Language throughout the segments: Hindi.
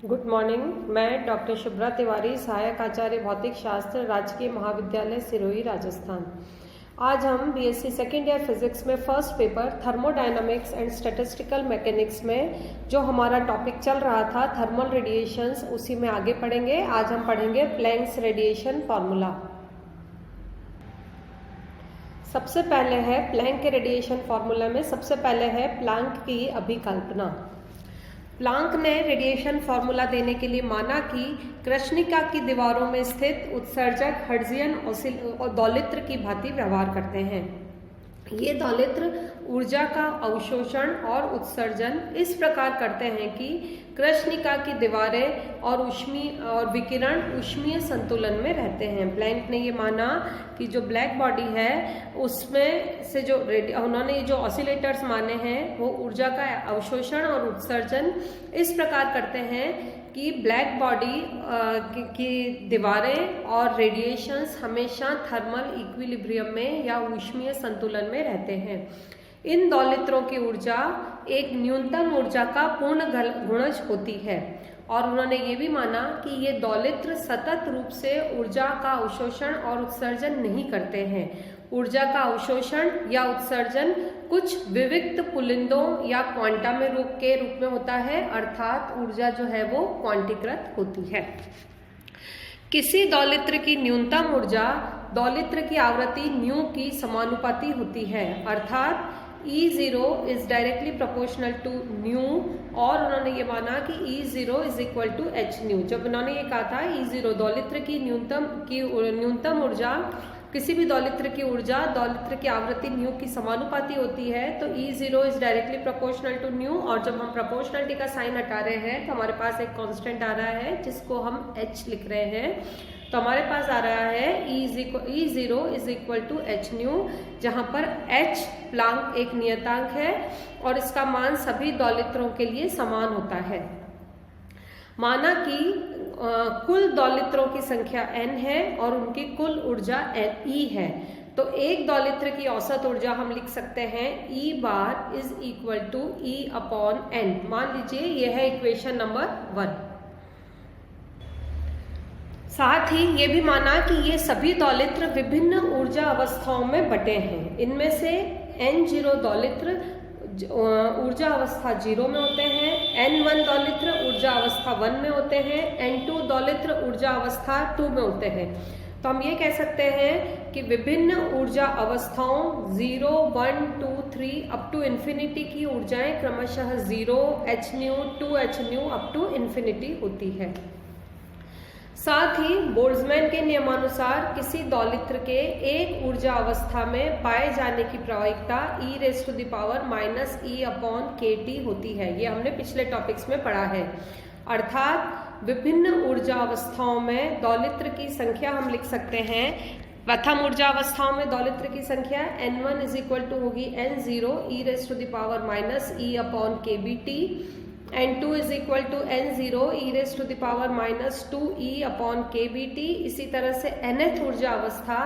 Good morning. मैं डॉक्टर शुभ्रा तिवारी, सहायक आचार्य भौतिक शास्त्र, राजकीय महाविद्यालय सिरोही, राजस्थान। आज हम बीएससी सेकेंड ईयर फिजिक्स में first paper thermodynamics and statistical mechanics में जो हमारा टॉपिक चल रहा था थर्मल रेडिएशंस, उसी में आगे पढ़ेंगे। आज हम पढ़ेंगे प्लैंक्स रेडिएशन फार्मूला। सबसे पहले है प्लैंक के रेडिएशन फार्मूला में सबसे पहले है प्लैंक की अभिकल्पना। प्लैंक ने रेडिएशन फार्मूला देने के लिए माना कि कृष्णिका की दीवारों में स्थित उत्सर्जक हर्ट्जियन दौलित्र की भांति व्यवहार करते हैं। ये दौलित्र ऊर्जा का अवशोषण और उत्सर्जन इस प्रकार करते हैं कि कृष्णिका की दीवारें और विकिरण ऊष्मीय संतुलन में रहते हैं। प्लैंक ने ये माना कि जो ब्लैक बॉडी है उसमें से जो उन्होंने जो ऑसिलेटर्स माने हैं वो ऊर्जा का अवशोषण और उत्सर्जन इस प्रकार करते हैं कि ब्लैक बॉडी की दीवारें और रेडिएशंस हमेशा थर्मल इक्विलिब्रियम में या ऊष्मीय संतुलन में रहते हैं। इन दौलित्रों की ऊर्जा एक न्यूनतम ऊर्जा का पूर्ण गुणज होती है और उन्होंने ये भी माना कि ये दौलित्र सतत रूप से ऊर्जा का अवशोषण और उत्सर्जन नहीं करते हैं। ऊर्जा का अवशोषण या उत्सर्जन कुछ विविक्त पुलिंदों या क्वांटा में के रूप में होता है, अर्थात ऊर्जा जो है वो क्वांटीकृत होती है। किसी दौलित्र की न्यूनतम ऊर्जा दौलित्र की आवृत्ति न्यू की समानुपाती होती है, अर्थात E0 is directly proportional to nu. और उन्होंने ये माना कि E0 is equal to h nu. जब उन्होंने ये कहा था E0 दौलित्र की न्यूनतम ऊर्जा, किसी भी दौलित्र की ऊर्जा दौलित्र की आवृत्ति न्यू की समानुपाती होती है, तो E0 is directly proportional to nu. और जब हम प्रोपोर्शनलिटी का साइन हटा रहे हैं तो हमारे पास एक कांस्टेंट आ रहा है जिसको हम H लिख रहे हैं। तो हमारे पास आ रहा है E0 is equal to h nu, जहां पर H प्लैंक एक नियतांक है और इसका मान सभी दौलित्रों के लिए समान होता है। माना कि कुल दौलित्रों की संख्या n है और उनकी कुल ऊर्जा E है, तो एक दौलित्र की औसत ऊर्जा हम लिख सकते हैं E bar is equal to E upon n। मान लीजिए यह है इक्वेशन नंबर 1। साथ ही ये भी माना कि ये सभी दौलित्र विभिन्न ऊर्जा अवस्थाओं में बटे हैं। इनमें से N0 दौलित्र ऊर्जा अवस्था 0 में होते हैं, N1 दौलित्र ऊर्जा अवस्था 1 में होते हैं, N2 दौलित्र ऊर्जा अवस्था 2 में होते हैं। तो हम ये कह सकते हैं कि विभिन्न ऊर्जा अवस्थाओं 0, 1, 2, 3 अप टू इन्फिनिटी की ऊर्जाएं क्रमशः 0, h nu, 2h nu up to infinity होती है। साथ ही बोल्ट्जमैन के नियमानुसार किसी दौलित्र के एक ऊर्जा अवस्था में पाए जाने की प्रायिकता e⁻⁻ e अपॉन kT होती है। ये हमने पिछले टॉपिक्स में पढ़ा है। अर्थात विभिन्न ऊर्जा अवस्थाओं में दौलित्र की संख्या हम लिख सकते हैं। प्रथम ऊर्जा अवस्थाओं में दौलित्र की संख्या N1 इज इक्वल टू होगी N0 e⁻⁻ e upon kBT। N2 is equal to N0 e⁻⁻2e upon kBT। इसी तरह से nth ऊर्जा अवस्था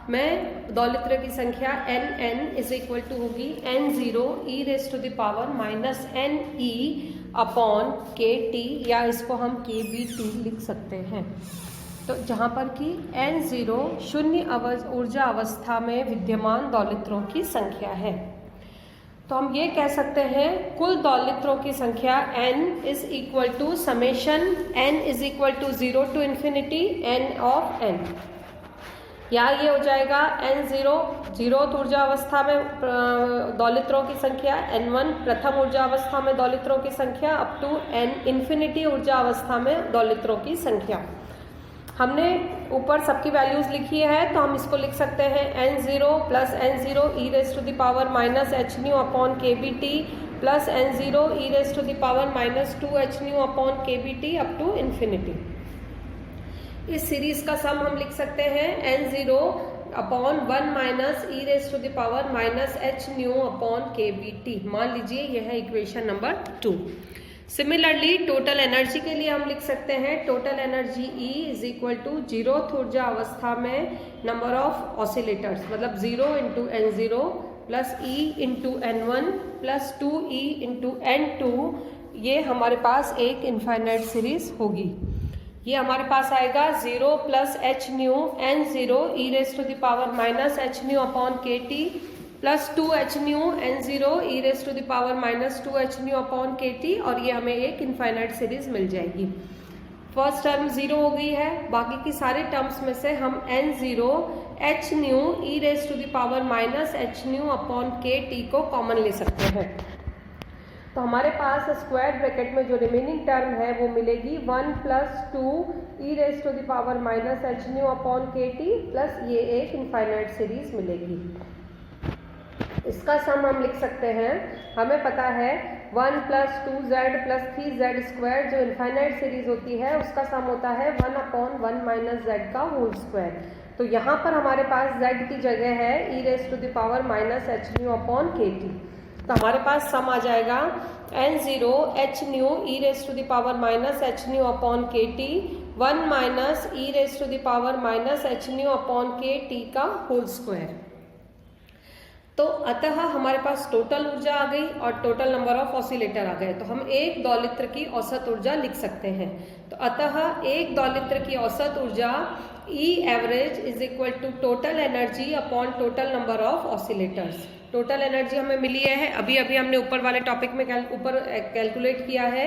में दौलित्र की संख्या Nn इज इक्वल टू होगी N0 e⁻⁻ne अपॉन kT, या इसको हम kBT लिख सकते हैं। तो जहाँ पर कि N0 शून्य ऊर्जा अवस्था में विद्यमान दौलित्रों की संख्या है। तो हम ये कह सकते हैं कुल दौलित्रों की संख्या n is equal to summation n is equal to 0 to infinity n of n, या ये हो जाएगा N0 0th ऊर्जा अवस्था में दौलित्रों की संख्या, N1 प्रथम ऊर्जा अवस्था में दौलित्रों की संख्या अप टू n इन्फिनिटी ऊर्जा अवस्था में दौलित्रों की संख्या। हमने ऊपर सबकी वैल्यूज लिखी है तो हम इसको लिख सकते हैं N0 plus N0 e⁻⁻h nu upon kBT plus N0 e⁻⁻2h nu upon kBT up to infinity. इस सीरीज का सम हम लिख सकते हैं N0 upon 1 minus e⁻⁻h nu upon kBT। मान लीजिए यह है equation number 2। Similarly total energy के लिए हम लिख सकते हैं total energy E is equal to 0th ऊर्जा अवस्था में नंबर ऑफ ऑसिलेटर्स, मतलब 0 into N0 plus E into N1 plus 2E into N2 ये हमारे पास एक इनफाइनाइट सीरीज होगी। ये हमारे पास आएगा 0 plus H nu N 0 E raise to the power minus H nu upon के T plus 2 H nu N 0 E raise to the power minus 2 H nu upon के टी, और ये हमें एक इनफाइनाइट सीरीज मिल जाएगी। फर्स्ट टर्म 0 हो गई है, बाकी की सारे टर्म्स में से हम N 0 H nu E raise to the power minus H nu upon के टी को कॉमन ले सकते हैं। तो हमारे पास स्क्वायर ब्रैकेट में जो रिमेनिंग टर्म है वो मिलेगी 1 plus 2 e raise to the power minus H nu upon के टी प्लस ये एक इनफाइनाइट सीरीज मिलेगी। इसका सम हम लिख सकते हैं, हमें पता है 1 plus 2z plus 3z square जो इनफाइनाइट सीरीज होती है उसका सम होता है 1 अपॉन 1 माइनस z का होल स्क्वायर। तो यहाँ पर हमारे पास z की जगह है E raise to the power minus H nu upon के टी। तो हमारे पास सम आ जाएगा N 0 H nu E raise to the power minus H nu upon के T 1 minus E raise to the power minus H nu upon के टी का होल स्क्वायर। तो अतः हमारे पास टोटल ऊर्जा आ गई और टोटल नंबर ऑफ ऑसिलेटर आ गए। तो हम एक दौलित्र की औसत ऊर्जा लिख सकते हैं। तो अतः एक दौलित्र की औसत ऊर्जा E average is equal to total energy upon total number of oscillators. Total energy हमें मिली है, अभी अभी हमने ऊपर वाले टॉपिक में ऊपर कैलकुलेट किया है,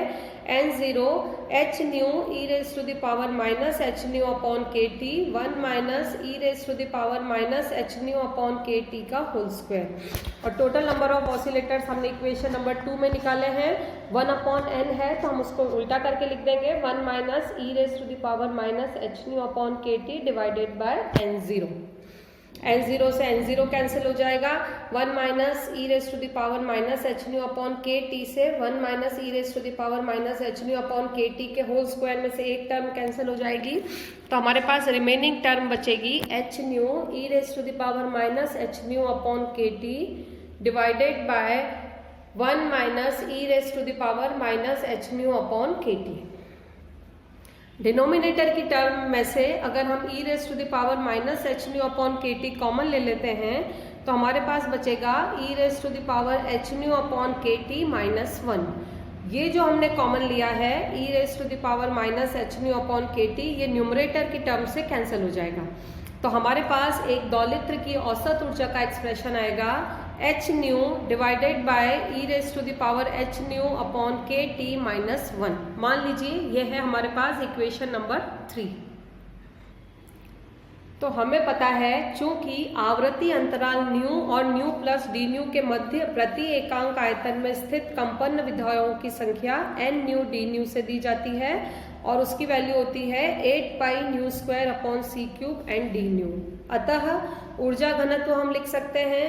N 0 H nu E raise to the power minus H nu upon के T 1 minus E raise to the power minus H nu upon के टी का होल स्क्वायर। और टोटल नंबर ऑफ ऑसिलेटर्स हमने इक्वेशन नंबर 2 में निकाले हैं, 1 अपॉन एन है तो हम उसको उल्टा करके लिख देंगे 1 minus E raise to the power minus H nu upon के T divided by N 0। N 0 से एन 0 कैंसिल हो जाएगा, 1 minus E raise to the power minus H nu upon के टी से 1 minus E raise to the power minus H nu upon के टी के होल स्क्वायर में से एक टर्म कैंसिल हो जाएगी। तो हमारे पास रिमेनिंग टर्म बचेगी H nu E raise to the power minus H nu upon के T divided by 1 minus E raise to the power minus H nu upon के टी। डिनोमिनेटर की टर्म में से अगर हम E raise to the power minus H nu upon के टी कॉमन ले लेते हैं तो हमारे पास बचेगा E raise to the power H nu upon के टी माइनस 1। ये जो हमने कॉमन लिया है E raise to the power minus H nu upon के टी, ये न्यूमरेटर की टर्म से कैंसिल हो जाएगा। तो हमारे पास एक दौलित्र की औसत ऊर्जा का एक्सप्रेशन आएगा h nu divided by e raise to the power H nu upon के टी माइनस 1। मान लीजिए यह है हमारे पास इक्वेशन नंबर 3। तो हमें पता है चूंकि आवृत्ति अंतराल न्यू और न्यू प्लस डी न्यू के मध्य प्रति एकांक आयतन में स्थित कंपन विधाओं की संख्या एन न्यू डी न्यू से दी जाती है और उसकी वैल्यू होती है 8 pi nu square upon C cube and D nu. अतः ऊर्जा घनत्व हम लिख सकते हैं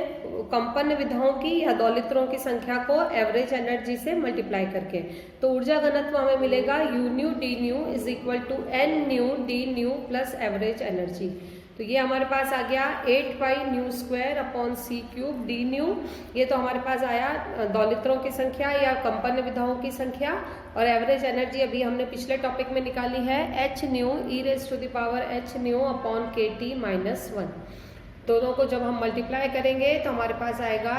कंपन विधाओं की या दौलित्रों की संख्या को एवरेज एनर्जी से मल्टीप्लाई करके। तो ऊर्जा घनत्व हमें मिलेगा u nu d nu is equal to N nu d nu plus average energy. तो ये हमारे पास आ गया 8 पाई न्यू स्क्वायर अपॉन सी क्यूब डी न्यू। ये तो हमारे पास आया दौलित्रों की संख्या या कंपन विधाओं की संख्या, और एवरेज एनर्जी अभी हमने पिछले टॉपिक में निकाली है h nu E raise to the power H nu upon के टी माइनस 1। दोनों को जब हम मल्टीप्लाई करेंगे तो हमारे पास आएगा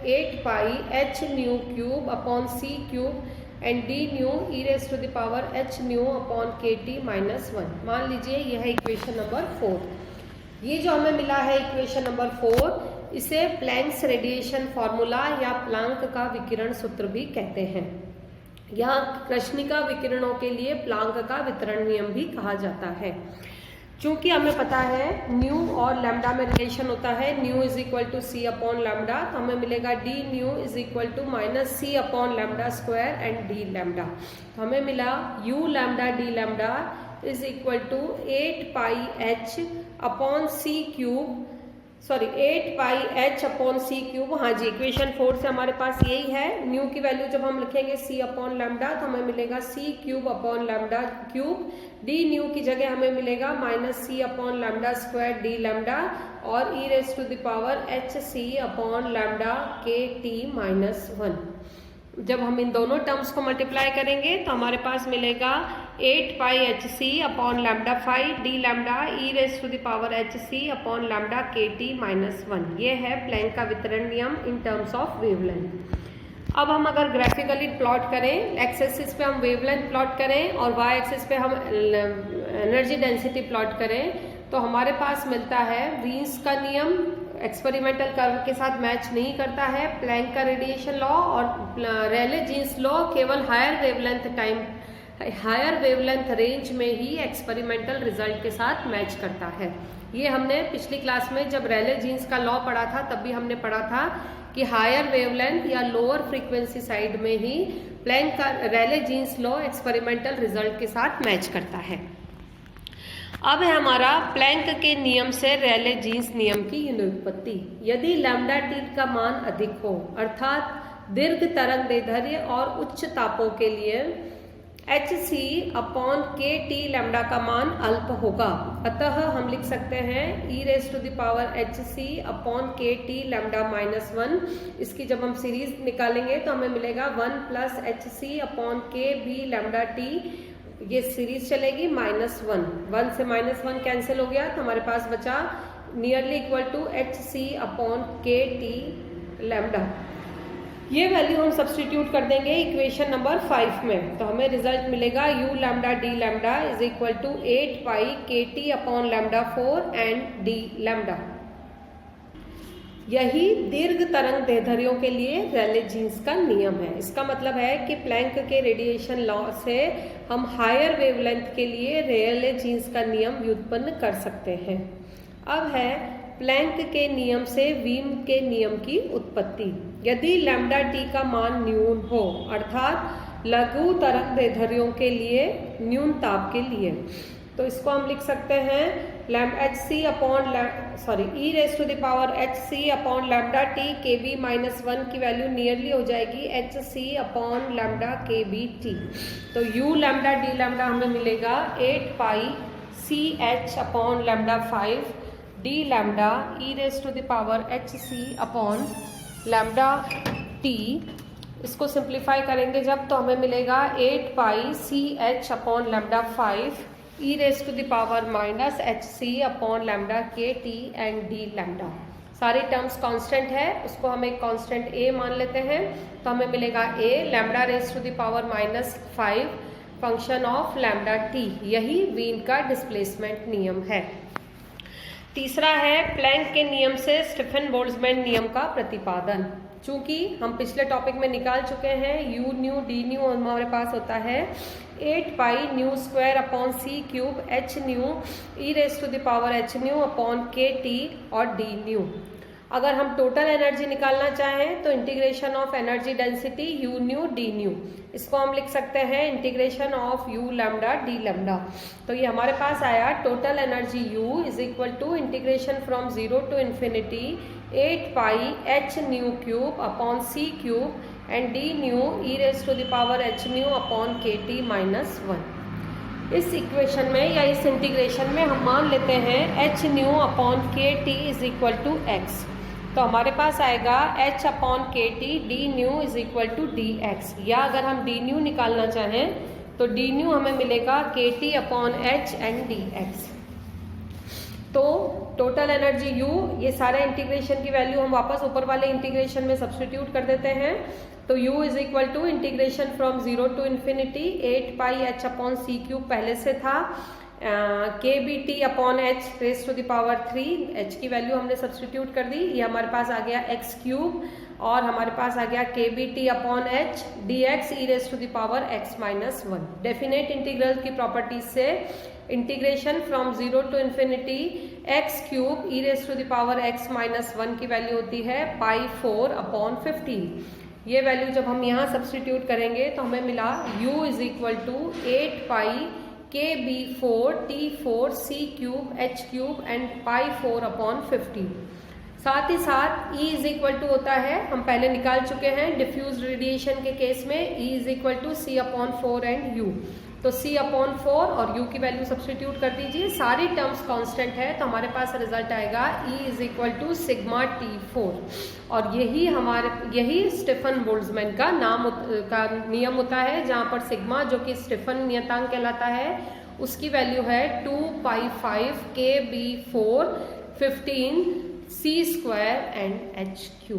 8 pi H nu cube upon C cube and D nu E raise to the power H nu upon के टी माइनस 1। मान लीजिए यह है इक्वेशन नंबर 4। ये जो हमें मिला है इक्वेशन नंबर 4, इसे प्लैंक्स रेडिएशन फॉर्मूला या प्लांक का विकिरण सूत्र भी कहते हैं, या कृष्णिका विकिरणों के लिए प्लांक का वितरण नियम भी कहा जाता है। चूंकि हमें पता है न्यू और लैम्डा में रिलेशन होता है, nu is equal to c upon lambda, तो हमें मिलेगा d nu is equal to minus C upon lambda square and d lambda. तो हमें मिला u lambda d lambda is equal to 8 pi h upon C cube, sorry 8 pi h upon C cube. हाँ जी, इक्वेशन 4 से हमारे पास यही है। न्यू की वैल्यू जब हम लिखेंगे सी अपॉन लैम्डा तो हमें मिलेगा C cube upon lambda cube. D nu की जगह हमें मिलेगा माइनस सी upon lambda square D lambda और E raise to the power H C upon lambda K T minus 1। जब हम इन दोनों टर्म्स को मल्टीप्लाई करेंगे तो हमारे पास मिलेगा 8 pi H C upon lambda 5 D lambda E raise to the power H C upon lambda K T minus 1। ये है प्लैंक का वितरण नियम इन टर्म्स ऑफ वेवलेंथ। अब हम अगर ग्राफिकली प्लॉट करें, एक्स एक्सिस पे हम वेवलेंथ प्लॉट करें और वाई एक्सिस पे हम एनर्जी डेंसिटी प्लॉट करें, तो हमारे पास मिलता है वीन्स का नियम एक्सपेरिमेंटल कर्व के साथ मैच नहीं करता है, प्लैंक का रेडिएशन लॉ और रेले जीन्स लॉ केवल हायर वेवलेंथ रेंज में ही एक्सपेरिमेंटल रिजल्ट के साथ मैच करता है। ये हमने पिछली क्लास में जब रेले जीन्स का लॉ पढ़ा था तब भी हमने पढ़ा था कि हायर वेवलेंथ या लोअर फ्रीक्वेंसी साइड में ही प्लैंक का रेले जीन्स लॉ एक्सपेरिमेंटल रिजल्ट के साथ मैच करता है। अब है हमारा प्लैंक के नियम से रेले जीन्स नियम की व्युत्पत्ति। यदि लैम्डा टी का मान अधिक हो अर्थात दीर्घ तरंग दैर्ध्य और उच्च तापों के लिए hc/kt लैम्डा का मान अल्प होगा, अतः हम लिख सकते हैं e⁻hc/kt लैम्डा -1। इसकी जब हम सीरीज निकालेंगे तो हमें मिलेगा 1 + hc/kb लैम्डा t, ये सीरीज चलेगी -1 से -1 कैंसिल हो गया तो हमारे पास बचा nearly equal to hc/kt lambda. ये वैल्यू हम सब्सटीट्यूट कर देंगे इक्वेशन नंबर 5 में, तो हमें रिजल्ट मिलेगा u lambda d lambda is equal to 8 pi kt/λ4 and d lambda. यही दीर्घ तरंग दैर्ध्यों के लिए रेले जीन्स का नियम है। इसका मतलब है कि प्लैंक के रेडिएशन लॉ से हम हायर वेवलेंथ के लिए रेले जीन्स का नियम व्युत्पन्न कर सकते हैं। अब है प्लैंक के नियम से वीन के नियम की उत्पत्ति। यदि लैम्डा टी का मान न्यून हो अर्थात लघु तरंग दैर्ध्यों के लिए न्यून ताप के लिए, तो इसको हम लिख सकते हैं e⁻hc/λt kb-1 की वैल्यू नियरली हो जाएगी hc/λkbt। तो u लैम्डा d लैम्डा हमें मिलेगा 8 पाई ch/λ5 d लैम्डा e⁻hc/λt। इसको सिंप्लीफाई करेंगे जब तो हमें मिलेगा 8 पाई ch/λ5 e⁻hc/λkt and d lambda. सारी टर्म्स कांस्टेंट है, उसको हम एक कांस्टेंट a मान लेते हैं तो हमें मिलेगा a λ⁻5 function of lambda t। यही वीन का डिस्प्लेसमेंट नियम है। तीसरा है प्लैंक के नियम से स्टीफन बोल्ट्जमैन नियम का प्रतिपादन। चूंकि हम पिछले टॉपिक में निकाल चुके हैं u न्यू d न्यू हमारे पास होता है 8 पाई ν²/c³ h न्यू e⁻hν/kt और d न्यू। अगर हम टोटल एनर्जी निकालना चाहें तो integration of energy density u nu d nu, इसको हम लिख सकते हैं integration of u lambda d lambda. तो ये हमारे पास आया total energy u is equal to integration from 0 to infinity 8 pi h⁻³ and d nu e⁻hν/kt-1। इस इक्वेशन में या इस इंटीग्रेशन में हम मान लेते हैं hν/kt is equal to x, तो हमारे पास आएगा h/kt d nu is equal to dx। या अगर हम d न्यू निकालना चाहें तो d न्यू हमें मिलेगा kt/h एंड dx। तो टोटल एनर्जी u, ये सारे इंटीग्रेशन की वैल्यू हम वापस ऊपर वाले इंटीग्रेशन में सब्स्टिट्यूट कर देते हैं, तो u is equal to integration from 0 to infinity 8 pi h/c³ पहले से था kbt/h⁻³ h की वैल्यू हमने सब्स्टिट्यूट कर दी, ये हमारे पास आ गया x³ और हमारे पास आ गया kbt/h dx e⁻x-1। Definite integral की प्रॉपर्टीज से integration from 0 to infinity x³ e⁻x-1 की वैल्यू होती है π4/15। ये वैल्यू जब हम यहाँ सब्स्टिट्यूट करेंगे तो हमें मिला u is equal to 8 pi kb4t4c³ h³ and π4/15। साथ ही साथ E इज इक्वल टू होता है, हम पहले निकाल चुके हैं डिफ्यूज रेडिएशन के केस में E is equal to c/4 and u। तो c/4 और u की वैल्यू सब्स्टिट्यूट कर दीजिए, सारी टर्म्स कांस्टेंट है तो हमारे पास रिजल्ट आएगा E is equal to σT4। और यही स्टीफन बोल्ट्जमैन का नियम होता है, जहाँ पर सिग्मा जो कि स्टीफन नियतांक कहलाता है उसकी वैल्यू है 2π5 kb4 15 c² एंड h³